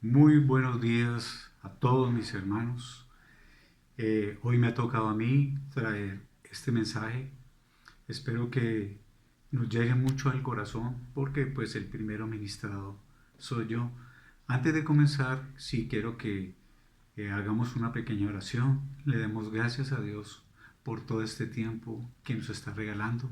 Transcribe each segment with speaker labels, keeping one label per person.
Speaker 1: Muy buenos días a todos mis hermanos. Hoy me ha tocado a mí traer este mensaje. Espero que nos llegue mucho al corazón porque pues el primero ministrado soy yo. Antes de comenzar, sí quiero que hagamos una pequeña oración. Le demos gracias a Dios por todo este tiempo que nos está regalando.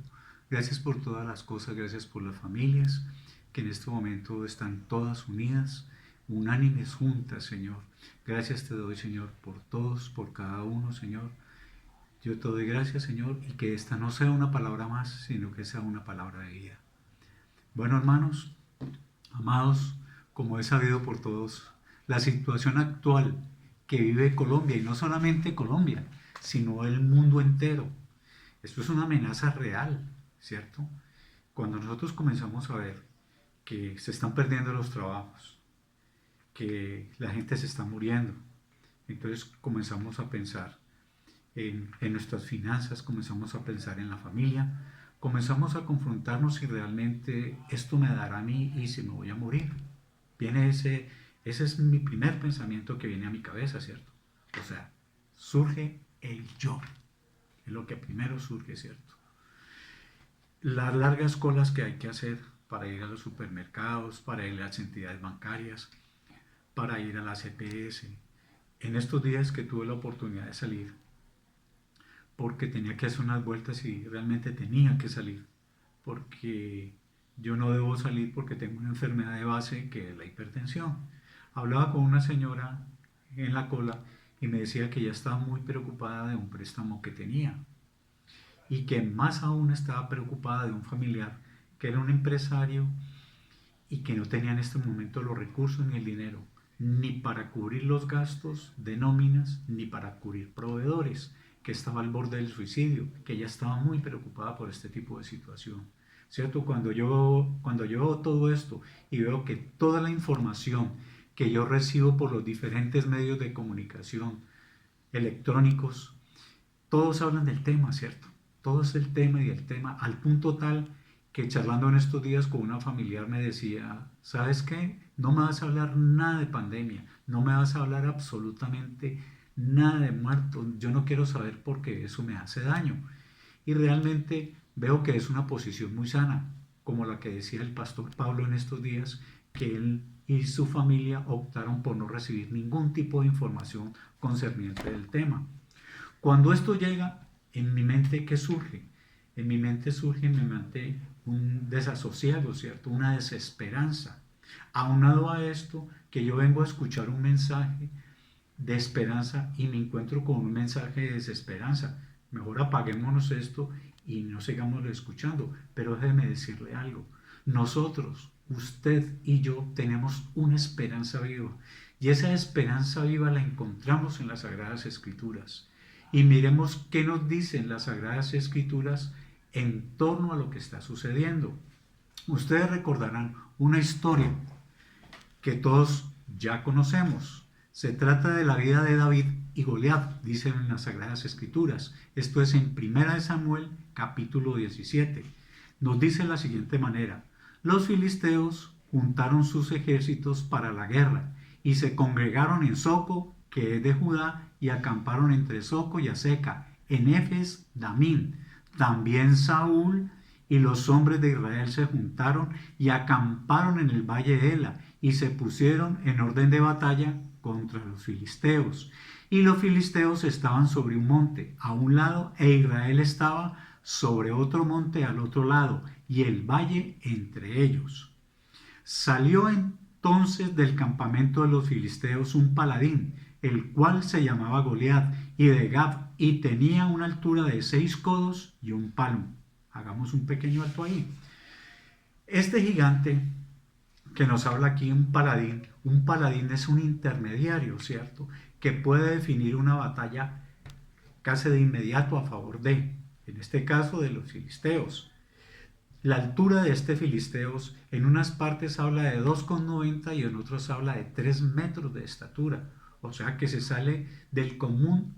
Speaker 1: Gracias por todas las cosas, gracias por las familias que en este momento están todas unidas, unánimes juntas, Señor. Gracias te doy, Señor, por todos, por cada uno, Señor. Yo te doy gracias, Señor, y que esta no sea una palabra más, sino que sea una palabra de vida. Bueno, hermanos, amados, como es sabido por todos, la situación actual que vive Colombia, y no solamente Colombia, sino el mundo entero, esto es una amenaza real, ¿cierto? Cuando nosotros comenzamos a ver que se están perdiendo los trabajos, que la gente se está muriendo, entonces comenzamos a pensar en nuestras finanzas, comenzamos a pensar en la familia, comenzamos a confrontarnos si realmente esto me dará a mí y si me voy a morir. Viene ese es mi primer pensamiento que viene a mi cabeza, ¿cierto? O sea, surge el yo, es lo que primero surge, ¿cierto? Las largas colas que hay que hacer para ir a los supermercados, para ir a las entidades bancarias, para ir a la CPS. En estos días que tuve la oportunidad de salir, porque tenía que hacer unas vueltas y realmente tenía que salir, porque yo no debo salir porque tengo una enfermedad de base que es la hipertensión. Hablaba con una señora en la cola y me decía que ella estaba muy preocupada de un préstamo que tenía y que más aún estaba preocupada de un familiar que era un empresario y que no tenía en este momento los recursos ni el dinero, ni para cubrir los gastos de nóminas, ni para cubrir proveedores, que estaba al borde del suicidio, que ella estaba muy preocupada por este tipo de situación. ¿Cierto? Cuando yo veo todo esto y veo que toda la información que yo recibo por los diferentes medios de comunicación electrónicos, todos hablan del tema, ¿cierto? Todo es el tema y el tema, al punto tal que charlando en estos días con una familiar me decía, ¿sabes qué? No me vas a hablar nada de pandemia, no me vas a hablar absolutamente nada de muertos, yo no quiero saber porque eso me hace daño. Y realmente veo que es una posición muy sana, como la que decía el pastor Pablo en estos días, que él y su familia optaron por no recibir ningún tipo de información concerniente del tema. Cuando esto llega, en mi mente, ¿qué surge? En mi mente un desasosiego, ¿cierto? Una desesperanza. Aunado a esto, que yo vengo a escuchar un mensaje de esperanza y me encuentro con un mensaje de desesperanza. Mejor apaguémonos esto y no sigamos escuchando. Pero déjeme decirle algo. Nosotros, usted y yo, tenemos una esperanza viva. Y esa esperanza viva la encontramos en las Sagradas Escrituras. Y miremos qué nos dicen las Sagradas Escrituras en torno a lo que está sucediendo. Ustedes recordarán una historia que todos ya conocemos. Se trata de la vida de David y Goliat, dicen en las Sagradas Escrituras. Esto es en 1 Samuel capítulo 17. Nos dice de la siguiente manera: los filisteos juntaron sus ejércitos para la guerra y se congregaron en Soco, que es de Judá, y acamparon entre Soco y Aseca, en Efes Damín. También Saúl y los hombres de Israel se juntaron y acamparon en el valle de Ela y se pusieron en orden de batalla contra los filisteos. Y los filisteos estaban sobre un monte a un lado e Israel estaba sobre otro monte al otro lado y el valle entre ellos. Salió entonces del campamento de los filisteos un paladín, el cual se llamaba Goliat, y de Gad, y tenía una altura de 6 codos y un palmo. Hagamos un pequeño alto ahí. Este gigante que nos habla aquí, un paladín es un intermediario, ¿cierto? Que puede definir una batalla casi de inmediato a favor en este caso, de los filisteos. La altura de este filisteos en unas partes habla de 2,90 y en otras habla de 3 metros de estatura. O sea que se sale del común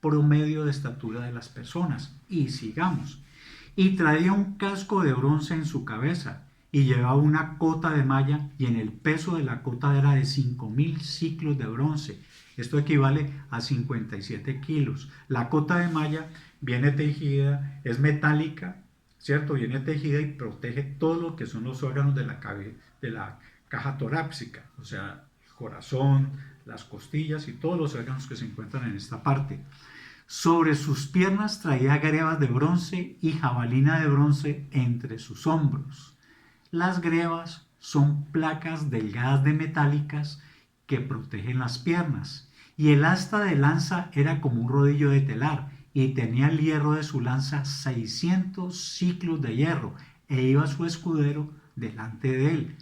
Speaker 1: promedio de estatura de las personas. Y sigamos. Y traía un casco de bronce en su cabeza y llevaba una cota de malla y en el peso de la cota era de 5.000 ciclos de bronce. Esto equivale a 57 kilos. La cota de malla viene tejida, es metálica, ¿cierto? Viene tejida y protege todo lo que son los órganos de la caja torácica, o sea, el corazón, las costillas y todos los órganos que se encuentran en esta parte. Sobre sus piernas traía grebas de bronce y jabalina de bronce entre sus hombros. Las grebas son placas delgadas de metálicas que protegen las piernas, y el asta de lanza era como un rodillo de telar, y tenía el hierro de su lanza 600 ciclos de hierro, e iba su escudero delante de él.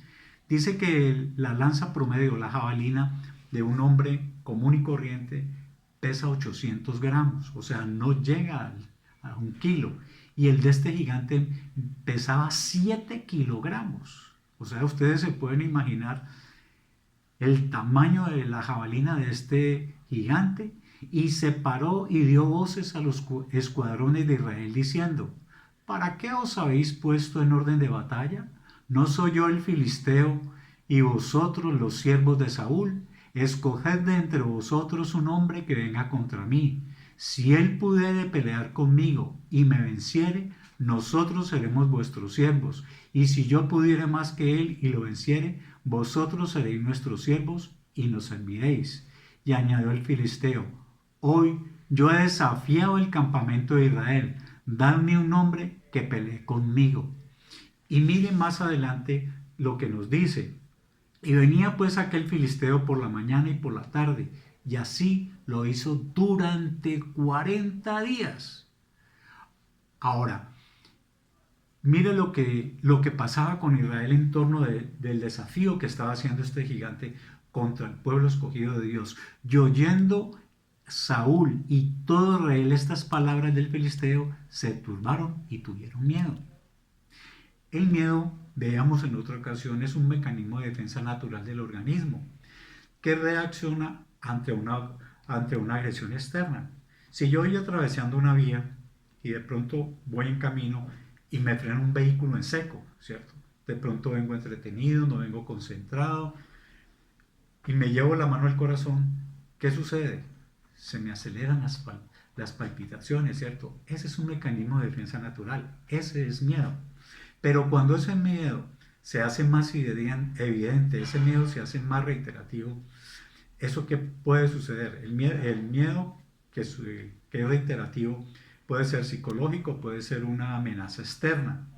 Speaker 1: Dice que la lanza promedio, la jabalina de un hombre común y corriente, pesa 800 gramos, o sea, no llega a 1 kilo. Y el de este gigante pesaba 7 kilogramos. O sea, ustedes se pueden imaginar el tamaño de la jabalina de este gigante. Y se paró y dio voces a los escuadrones de Israel diciendo: ¿para qué os habéis puesto en orden de batalla? ¿No soy yo el filisteo y vosotros los siervos de Saúl? Escoged de entre vosotros un hombre que venga contra mí. Si él pudiere pelear conmigo y me venciere, nosotros seremos vuestros siervos. Y si yo pudiere más que él y lo venciere, vosotros seréis nuestros siervos y nos serviréis. Y añadió el filisteo: hoy yo he desafiado el campamento de Israel. Dadme un hombre que pelee conmigo. Y miren más adelante lo que nos dice. Y venía pues aquel filisteo por la mañana y por la tarde, y así lo hizo durante 40 días. Ahora, mire lo que pasaba con Israel en torno del desafío que estaba haciendo este gigante contra el pueblo escogido de Dios. Y oyendo Saúl y todo Israel estas palabras del filisteo, se turbaron y tuvieron miedo. El miedo, veamos en otra ocasión, es un mecanismo de defensa natural del organismo que reacciona ante una agresión externa. Si yo voy atravesando una vía y de pronto voy en camino y me frena un vehículo en seco, ¿cierto? De pronto vengo entretenido, no vengo concentrado y me llevo la mano al corazón, ¿qué sucede? Se me aceleran las palpitaciones, ¿cierto? Ese es un mecanismo de defensa natural, ese es miedo. Pero cuando ese miedo se hace más evidente, ese miedo se hace más reiterativo, ¿eso qué puede suceder? El miedo que es reiterativo puede ser psicológico, puede ser una amenaza externa.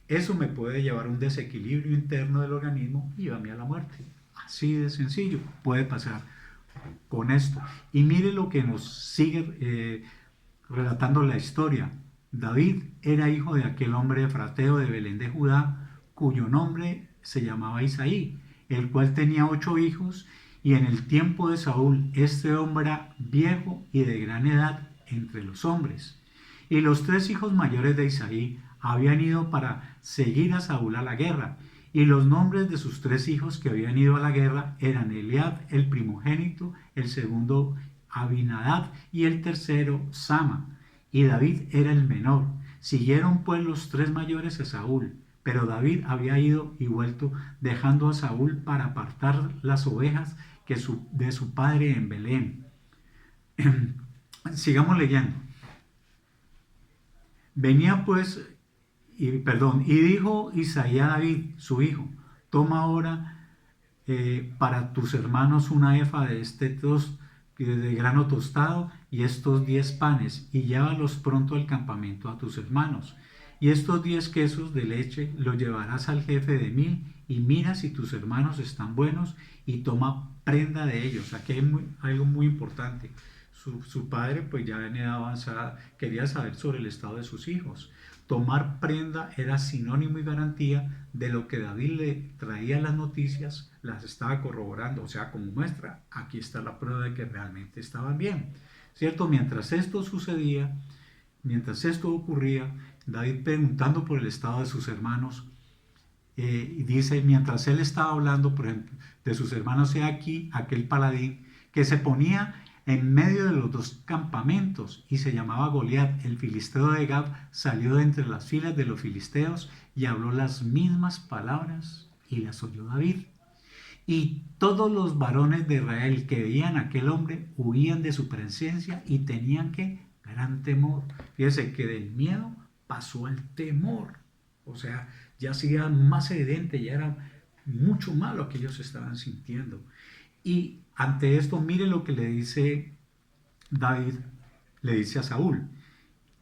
Speaker 1: Eso me puede llevar a un desequilibrio interno del organismo y llevarme a la muerte. Así de sencillo puede pasar con esto. Y mire lo que nos sigue relatando la historia. David era hijo de aquel hombre efrateo de Belén de Judá, cuyo nombre se llamaba Isaí, el cual tenía 8 hijos, y en el tiempo de Saúl este hombre era viejo y de gran edad entre los hombres. Y los 3 hijos mayores de Isaí habían ido para seguir a Saúl a la guerra, y los nombres de sus 3 hijos que habían ido a la guerra eran Eliab, el primogénito, el segundo Abinadab y el tercero Sama. Y David era el menor. Siguieron pues los 3 mayores a Saúl, pero David había ido y vuelto, dejando a Saúl para apartar las ovejas de su padre en Belén. Sigamos leyendo. Venía pues, y dijo Isaí a David, su hijo: toma ahora para tus hermanos una efa de grano tostado y estos 10 panes, y llévalos pronto al campamento a tus hermanos. Y estos 10 quesos de leche los llevarás al jefe de 1000, y mira si tus hermanos están buenos, y toma prenda de ellos. Aquí hay algo muy importante. Su padre, pues ya en edad avanzada, quería saber sobre el estado de sus hijos. Tomar prenda era sinónimo y garantía de lo que David le traía las noticias, las estaba corroborando, o sea, como muestra, aquí está la prueba de que realmente estaban bien, ¿cierto? Mientras esto sucedía, mientras esto ocurría, David preguntando por el estado de sus hermanos, y dice, mientras él estaba hablando, por ejemplo, de sus hermanos, he aquí aquel paladín que se ponía en medio de los dos campamentos, y se llamaba Goliat, el filisteo de Gab, salió de entre las filas de los filisteos y habló las mismas palabras, y las oyó David. Y todos los varones de Israel que veían a aquel hombre huían de su presencia y tenían que gran temor. Fíjese que del miedo pasó al temor. O sea, ya hacía más evidente, ya era mucho más lo que ellos estaban sintiendo. Y ante esto, mire lo que le dice David, le dice a Saúl.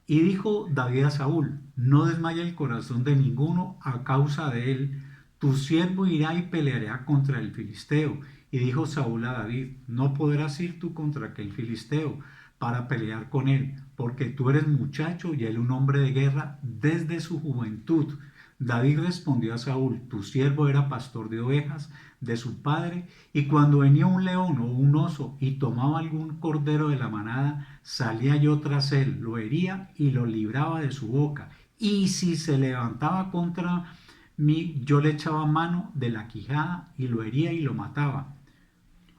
Speaker 1: Y dijo David a Saúl: no desmaye el corazón de ninguno a causa de él. Tu siervo irá y peleará contra el filisteo. Y dijo Saúl a David: no podrás ir tú contra aquel filisteo para pelear con él, porque tú eres muchacho y él un hombre de guerra desde su juventud. David respondió a Saúl: tu siervo era pastor de ovejas de su padre, y cuando venía un león o un oso y tomaba algún cordero de la manada, salía yo tras él, lo hería y lo libraba de su boca. Y si se levantaba contra mí, yo le echaba mano de la quijada y lo hería y lo mataba.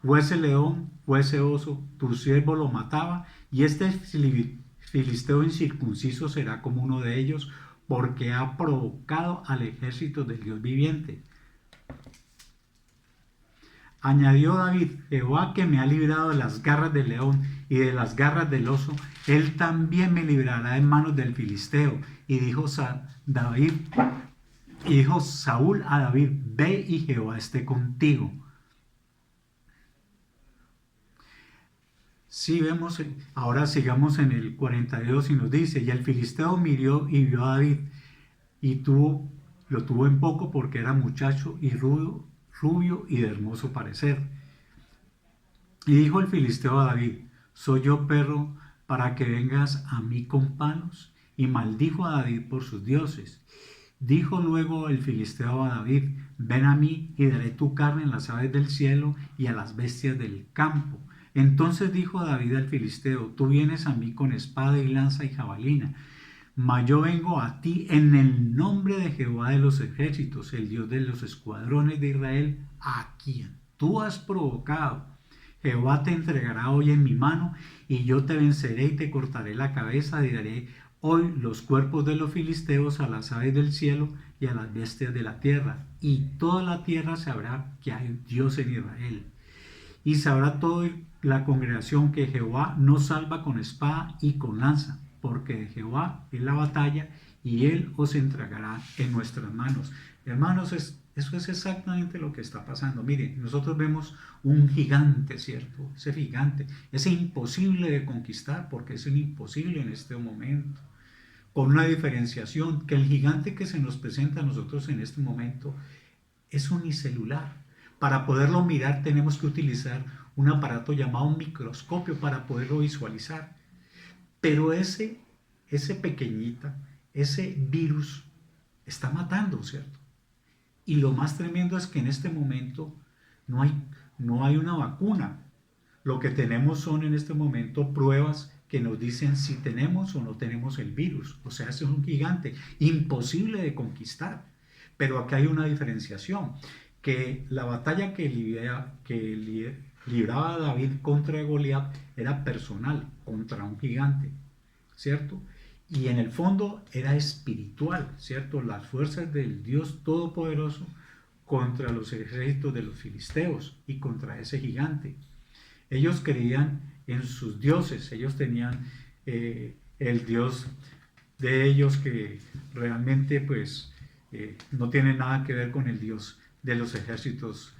Speaker 1: Fuese león, fuese oso, tu siervo lo mataba, y este filisteo incircunciso será como uno de ellos, porque ha provocado al ejército del Dios viviente. Añadió David: Jehová, que me ha librado de las garras del león y de las garras del oso, él también me librará en manos del filisteo. Y dijo Saúl a David: ve y Jehová esté contigo. Si vemos, ahora sigamos en el 42 y nos dice: y el filisteo miró y vio a David, y lo tuvo en poco porque era muchacho y rubio y de hermoso parecer. Y dijo el filisteo a David: ¿soy yo perro para que vengas a mí con palos? Y maldijo a David por sus dioses. Dijo luego el filisteo a David: ven a mí y daré tu carne a las aves del cielo y a las bestias del campo. Entonces dijo David al filisteo: tú vienes a mí con espada y lanza y jabalina, mas yo vengo a ti en el nombre de Jehová de los ejércitos, el Dios de los escuadrones de Israel, a quien tú has provocado. Jehová te entregará hoy en mi mano, y yo te venceré y te cortaré la cabeza, y daré hoy los cuerpos de los filisteos a las aves del cielo y a las bestias de la tierra, y toda la tierra sabrá que hay Dios en Israel. Y sabrá toda la congregación que Jehová no salva con espada y con lanza, porque de Jehová es la batalla, y él os entregará en nuestras manos. Hermanos, eso es exactamente lo que está pasando. Miren, nosotros vemos un gigante, ¿cierto? Ese gigante, ese imposible de conquistar, porque es un imposible en este momento, con una diferenciación, que el gigante que se nos presenta a nosotros en este momento es unicelular. Para poderlo mirar tenemos que utilizar un aparato llamado microscopio para poderlo visualizar. Pero ese pequeñita, ese virus está matando, ¿cierto? Y lo más tremendo es que en este momento no hay una vacuna. Lo que tenemos son en este momento pruebas que nos dicen si tenemos o no tenemos el virus. O sea, es un gigante imposible de conquistar. Pero acá hay una diferenciación, que la batalla que libraba David contra Goliat era personal, contra un gigante, ¿cierto? Y en el fondo era espiritual, ¿cierto? Las fuerzas del Dios Todopoderoso contra los ejércitos de los filisteos y contra ese gigante. Ellos creían en sus dioses, ellos tenían el Dios de ellos que realmente pues no tiene nada que ver con el Dios de los ejércitos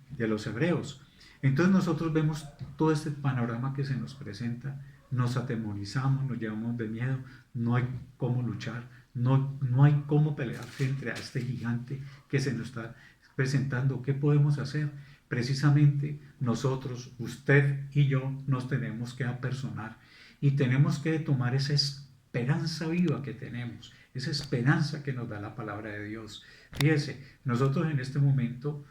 Speaker 1: de los hebreos. Entonces nosotros vemos todo este panorama que se nos presenta, nos atemorizamos, nos llevamos de miedo, no hay cómo luchar, no hay cómo pelear frente a este gigante que se nos está presentando. ¿Qué podemos hacer? Precisamente nosotros, usted y yo, nos tenemos que apersonar y tenemos que tomar esa esperanza viva que tenemos, esa esperanza que nos da la palabra de Dios. Fíjese, nosotros en este momento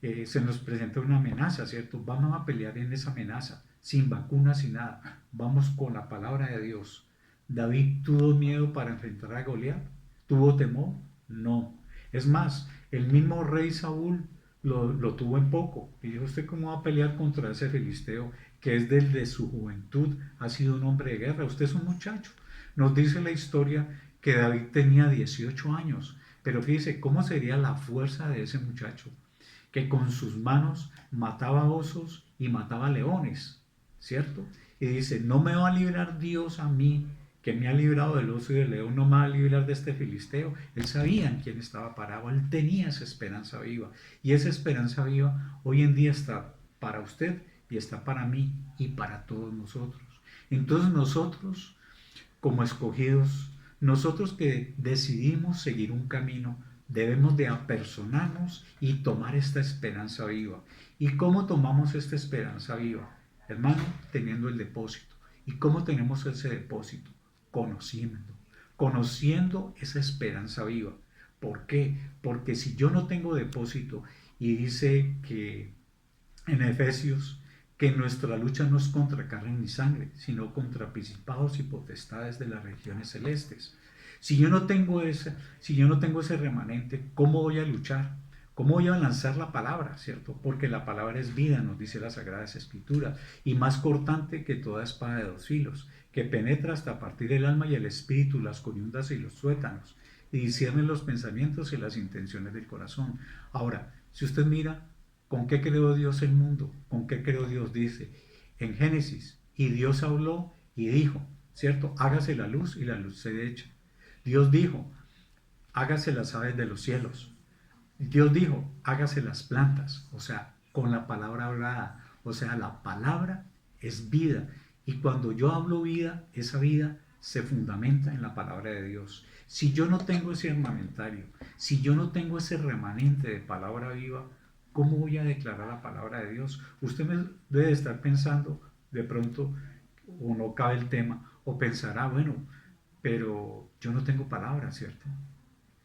Speaker 1: se nos presenta una amenaza, ¿cierto? Vamos a pelear en esa amenaza, sin vacunas, sin nada. Vamos con la palabra de Dios. ¿David tuvo miedo para enfrentar a Goliat? ¿Tuvo temor? No. Es más, el mismo rey Saúl lo tuvo en poco. Y dijo, ¿usted cómo va a pelear contra ese filisteo que es desde su juventud ha sido un hombre de guerra? Usted es un muchacho. Nos dice la historia que David tenía 18 años, pero fíjese cómo sería la fuerza de ese muchacho, que con sus manos mataba osos y mataba leones, ¿cierto? Y dice, no me va a librar Dios a mí, que me ha librado del oso y del león, no me va a librar de este filisteo. Él sabía en quién estaba parado, él tenía esa esperanza viva. Y esa esperanza viva hoy en día está para usted y está para mí y para todos nosotros. Entonces nosotros, como escogidos, nosotros que decidimos seguir un camino, debemos de apersonarnos y tomar esta esperanza viva. ¿Y cómo tomamos esta esperanza viva? Hermano, teniendo el depósito. ¿Y cómo tenemos ese depósito? Conociendo. Conociendo esa esperanza viva. ¿Por qué? Porque si yo no tengo depósito, y dice que en Efesios que nuestra lucha no es contra carne ni sangre, sino contra principados y potestades de las regiones celestes. Si yo no tengo ese remanente, ¿cómo voy a luchar? ¿Cómo voy a lanzar la palabra, cierto? Porque la palabra es vida, nos dice las Sagradas Escrituras, y más cortante que toda espada de dos filos, que penetra hasta partir el alma y el espíritu, las coyundas y los tuétanos, y discierne los pensamientos y las intenciones del corazón. Ahora, si usted mira, ¿con qué creó Dios el mundo? ¿Con qué creó Dios? Dice en Génesis, y Dios habló y dijo, ¿cierto? Hágase la luz y la luz se echa. Dios dijo, hágase las aves de los cielos. Dios dijo, hágase las plantas, o sea, con la palabra hablada. O sea, la palabra es vida. Y cuando yo hablo vida, esa vida se fundamenta en la palabra de Dios. Si yo no tengo ese armamentario, si yo no tengo ese remanente de palabra viva, ¿cómo voy a declarar la palabra de Dios? Usted me debe estar pensando de pronto, o no cabe el tema, o pensará, bueno, pero yo no tengo palabra, ¿cierto?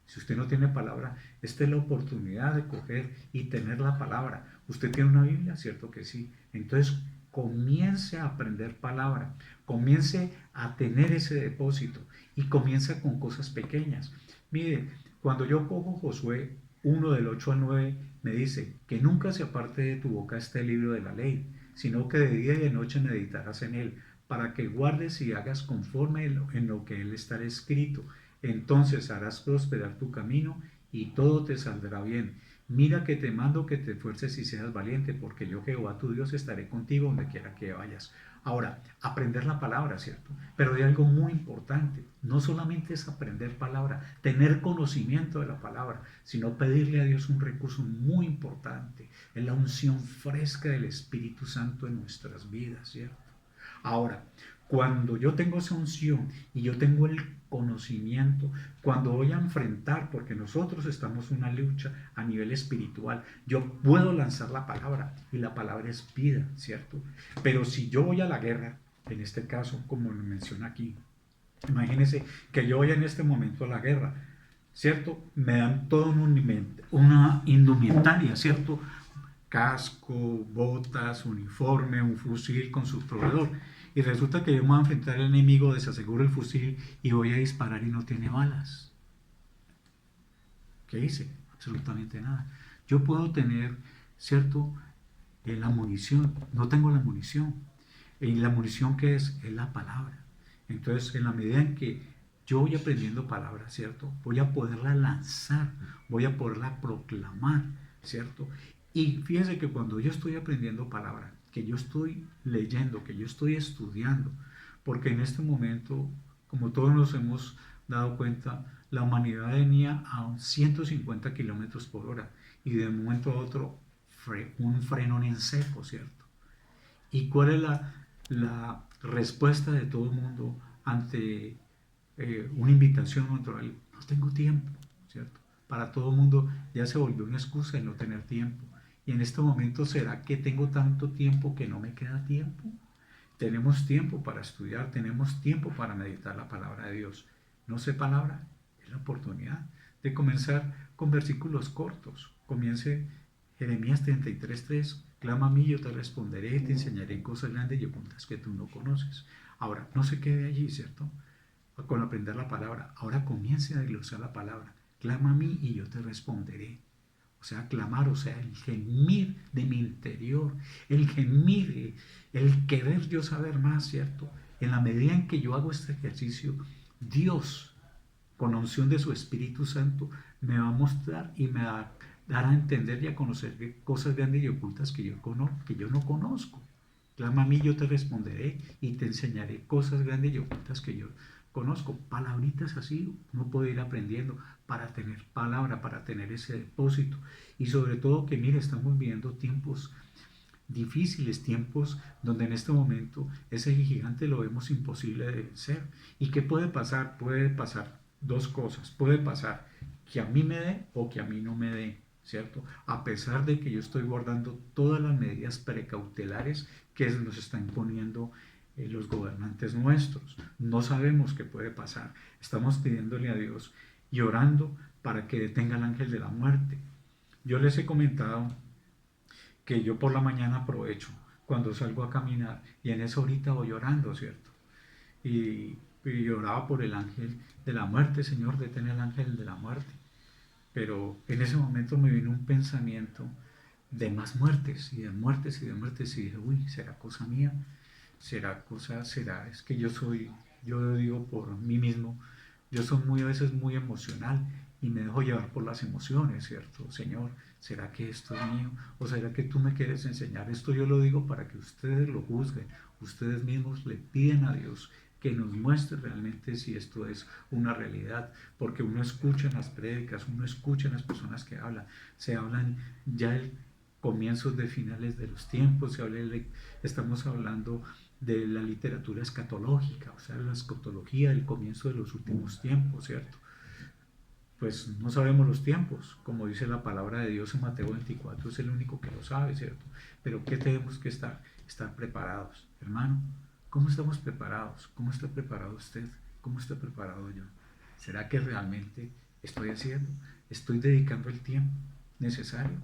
Speaker 1: Si usted no tiene palabra, esta es la oportunidad de coger y tener la palabra. ¿Usted tiene una Biblia? ¿Cierto que sí? Entonces comience a aprender palabra, comience a tener ese depósito y comienza con cosas pequeñas. Mire, cuando yo cojo Josué 1 del 8 al 9, me dice que nunca se aparte de tu boca este libro de la ley, sino que de día y de noche meditarás en él, para que guardes y hagas conforme en lo que él está escrito. Entonces harás prosperar tu camino y todo te saldrá bien. Mira que te mando que te esfuerces y seas valiente, porque yo, Jehová tu Dios, estaré contigo donde quiera que vayas. Ahora, aprender la palabra, ¿cierto? Pero hay algo muy importante. No solamente es aprender palabra, tener conocimiento de la palabra, sino pedirle a Dios un recurso muy importante. Es la unción fresca del Espíritu Santo en nuestras vidas, ¿cierto? Ahora, cuando yo tengo esa unción y yo tengo el conocimiento, cuando voy a enfrentar, porque nosotros estamos en una lucha a nivel espiritual, yo puedo lanzar la palabra y la palabra es vida, ¿cierto? Pero si yo voy a la guerra, en este caso, como lo menciona aquí, imagínense que yo voy en este momento a la guerra, ¿cierto? Me dan toda una indumentaria, ¿cierto? Casco, botas, uniforme, un fusil con su proveedor. Y resulta que yo me voy a enfrentar al enemigo, desaseguro el fusil y voy a disparar y no tiene balas. ¿Qué hice? Absolutamente nada. Yo puedo tener, ¿cierto? La munición. No tengo la munición. Y la munición que es la palabra. Entonces, en la medida en que yo voy aprendiendo palabras, ¿cierto? Voy a poderla lanzar, voy a poderla proclamar, ¿cierto? Y fíjense que cuando yo estoy aprendiendo palabra, que yo estoy leyendo, que yo estoy estudiando, porque en este momento, como todos nos hemos dado cuenta, la humanidad venía a 150 kilómetros por hora y de un momento a otro un frenón en seco, ¿cierto? ¿Y cuál es la respuesta de todo el mundo ante una invitación natural? No tengo tiempo, ¿cierto? Para todo el mundo ya se volvió una excusa el no tener tiempo. Y en este momento, ¿será que tengo tanto tiempo que no me queda tiempo? Tenemos tiempo para estudiar, tenemos tiempo para meditar la palabra de Dios. No sé palabra, es la oportunidad de comenzar con versículos cortos. Comience Jeremías 33:3, clama a mí, yo te responderé, te enseñaré cosas grandes y ocultas que tú no conoces. Ahora, no se quede allí, ¿cierto? Con aprender la palabra. Ahora comience a desglosar la palabra. Clama a mí y yo te responderé. O sea, clamar, o sea, el gemir de mi interior, el gemir, el querer yo saber más, ¿cierto? En la medida en que yo hago este ejercicio, Dios, con la unción de su Espíritu Santo, me va a mostrar y me va a dar a entender y a conocer cosas grandes y ocultas que yo no conozco. Clama a mí, yo te responderé y te enseñaré cosas grandes y ocultas que yo conozco. Palabritas así uno puede ir aprendiendo para tener palabra, para tener ese depósito. Y sobre todo que, mire, estamos viviendo tiempos difíciles, tiempos donde en este momento ese gigante lo vemos imposible de vencer. ¿Y qué puede pasar? Puede pasar dos cosas. Puede pasar que a mí me dé o que a mí no me dé, ¿cierto? A pesar de que yo estoy guardando todas las medidas precautelares que nos están imponiendo los gobernantes nuestros. No sabemos qué puede pasar. Estamos pidiéndole a Dios y orando para que detenga el ángel de la muerte. Yo les he comentado que yo por la mañana aprovecho cuando salgo a caminar y en esa horita voy orando, ¿cierto? Y oraba por el ángel de la muerte, Señor, detén el ángel de la muerte. Pero en ese momento me vino un pensamiento de más muertes y de muertes y de muertes y dije, uy, ¿será cosa mía? Es que yo digo por mí mismo, yo soy a veces muy emocional y me dejo llevar por las emociones, ¿cierto? Señor, ¿será que esto es mío? ¿O será que tú me quieres enseñar? Esto yo lo digo para que ustedes lo juzguen, ustedes mismos le piden a Dios que nos muestre realmente si esto es una realidad, porque uno escucha en las prédicas, uno escucha en las personas que hablan, se hablan ya el comienzos de finales de los tiempos, estamos hablando de la literatura escatológica, o sea, la escatología del comienzo de los últimos tiempos, ¿cierto? Pues no sabemos los tiempos, como dice la palabra de Dios en Mateo 24, es el único que lo sabe, ¿cierto? Pero ¿qué tenemos que estar? Estar preparados, hermano. ¿Cómo estamos preparados? ¿Cómo está preparado usted? ¿Cómo está preparado yo? ¿Será que realmente estoy haciendo? ¿Estoy dedicando el tiempo necesario?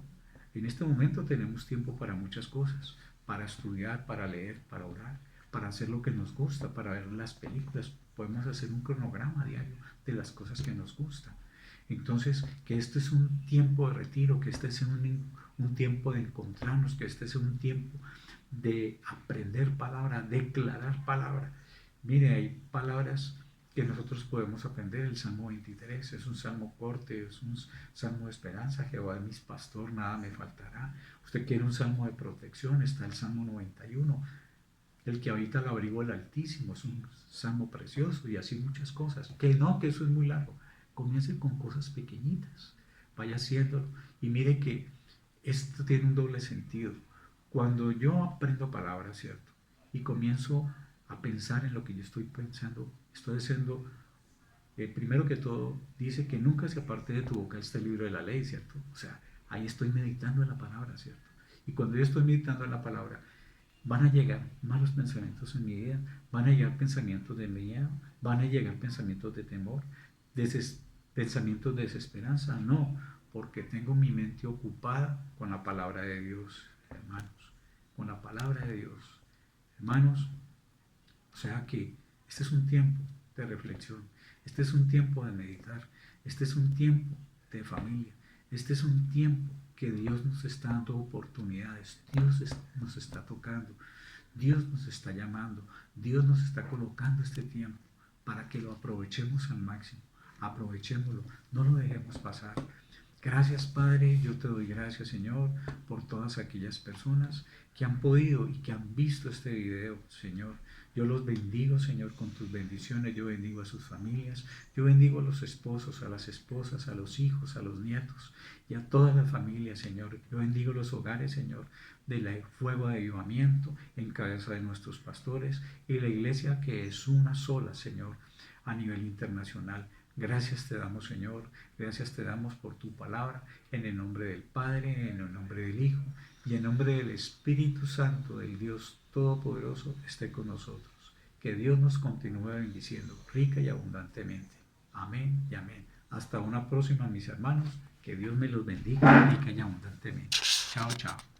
Speaker 1: En este momento tenemos tiempo para muchas cosas, para estudiar, para leer, para orar, para hacer lo que nos gusta, para ver las películas. Podemos hacer un cronograma diario de las cosas que nos gustan. Entonces, que este es un tiempo de retiro, que este es un tiempo de encontrarnos, que este es un tiempo de aprender palabra, declarar palabra. Mire, hay palabras que nosotros podemos aprender. El Salmo 23 es un salmo corto, es un salmo de esperanza. Jehová es mi pastor, nada me faltará. Usted quiere un salmo de protección, está el Salmo 91. El que habita al abrigo del Altísimo es un salmo precioso y así muchas cosas. Que no, que eso es muy largo. Comience con cosas pequeñitas, vaya haciéndolo y mire que esto tiene un doble sentido. Cuando yo aprendo palabras, ¿cierto? Y comienzo a pensar en lo que yo estoy pensando, estoy haciendo, primero que todo, dice que nunca se aparte de tu boca este libro de la ley, ¿cierto? O sea, ahí estoy meditando en la palabra, ¿cierto? Y cuando yo estoy meditando en la palabra, van a llegar malos pensamientos en mi vida, van a llegar pensamientos de miedo, van a llegar pensamientos de temor, pensamientos de desesperanza. No, porque tengo mi mente ocupada con la palabra de Dios, hermanos, con la palabra de Dios. Hermanos, o sea que este es un tiempo de reflexión, este es un tiempo de meditar, este es un tiempo de familia, este es un tiempo que Dios nos está dando oportunidades, Dios nos está tocando, Dios nos está llamando, Dios nos está colocando este tiempo para que lo aprovechemos al máximo. Aprovechémoslo, no lo dejemos pasar. Gracias, Padre, yo te doy gracias, Señor, por todas aquellas personas que han podido y que han visto este video, Señor. Yo los bendigo, Señor, con tus bendiciones. Yo bendigo a sus familias. Yo bendigo a los esposos, a las esposas, a los hijos, a los nietos y a toda la familia, Señor. Yo bendigo los hogares, Señor, del fuego de avivamiento en cabeza de nuestros pastores y la iglesia que es una sola, Señor, a nivel internacional. Gracias te damos, Señor, gracias te damos por tu palabra, en el nombre del Padre, en el nombre del Hijo y en nombre del Espíritu Santo, del Dios Todopoderoso, esté con nosotros. Que Dios nos continúe bendiciendo rica y abundantemente. Amén y amén. Hasta una próxima, mis hermanos. Que Dios me los bendiga rica y abundantemente. Chao, chao.